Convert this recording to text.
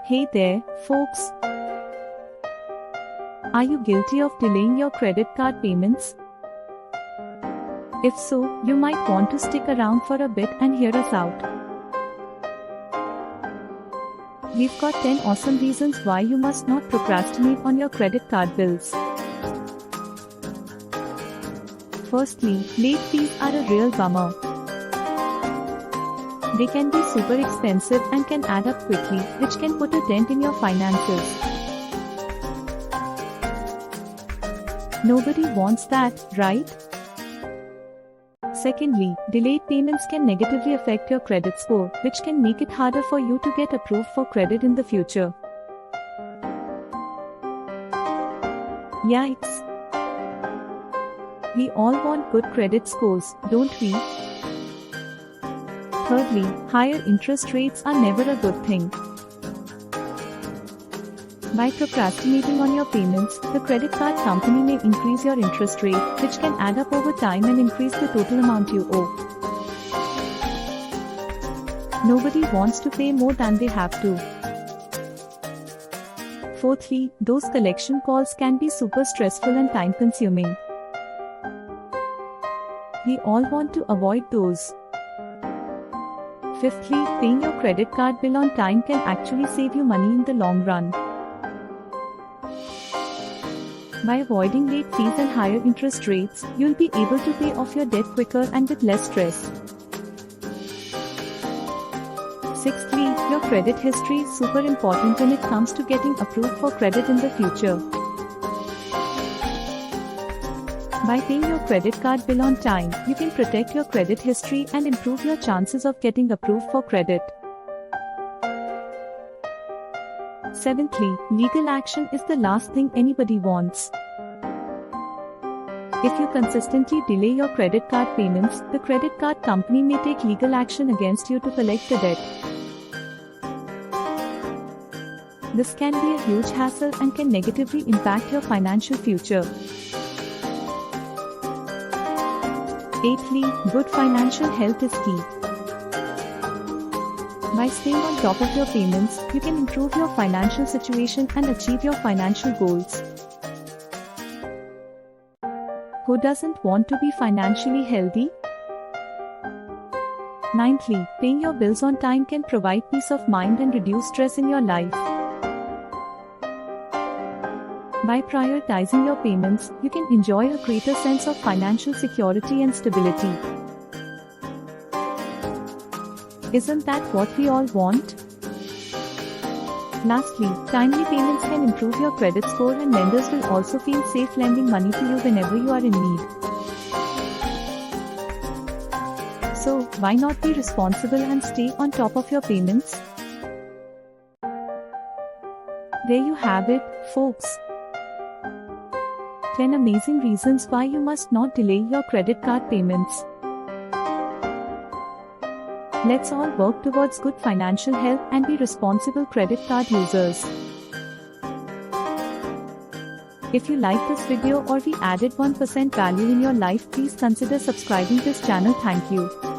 Hey there, folks. Are you guilty of delaying your credit card payments? If so, you might want to stick around for a bit and hear us out. We've got 10 awesome reasons why you must not procrastinate on your credit card bills. Firstly, late fees are a real bummer. They can be super expensive and can add up quickly, which can put a dent in your finances. Nobody wants that, right? Secondly, delayed payments can negatively affect your credit score, which can make it harder for you to get approved for credit in the future. Yikes! We all want good credit scores, don't we? Thirdly, higher interest rates are never a good thing. By procrastinating on your payments, the credit card company may increase your interest rate, which can add up over time and increase the total amount you owe. Nobody wants to pay more than they have to. Fourthly, those collection calls can be super stressful and time-consuming. We all want to avoid those. Fifthly, paying your credit card bill on time can actually save you money in the long run. By avoiding late fees and higher interest rates, you'll be able to pay off your debt quicker and with less stress. Sixthly, your credit history is super important when it comes to getting approved for credit in the future. By paying your credit card bill on time, you can protect your credit history and improve your chances of getting approved for credit. Seventhly, legal action is the last thing anybody wants. If you consistently delay your credit card payments, the credit card company may take legal action against you to collect the debt. This can be a huge hassle and can negatively impact your financial future. Eighthly, good financial health is key. By staying on top of your payments, you can improve your financial situation and achieve your financial goals. Who doesn't want to be financially healthy? Ninthly, paying your bills on time can provide peace of mind and reduce stress in your life. By prioritizing your payments, you can enjoy a greater sense of financial security and stability. Isn't that what we all want? Lastly, timely payments can improve your credit score and lenders will also feel safe lending money to you whenever you are in need. So, why not be responsible and stay on top of your payments? There you have it, folks. 10 amazing reasons why you must not delay your credit card payments. Let's all work towards good financial health and be responsible credit card users. If you like this video or we added 1% value in your life, please consider subscribing this channel. Thank you.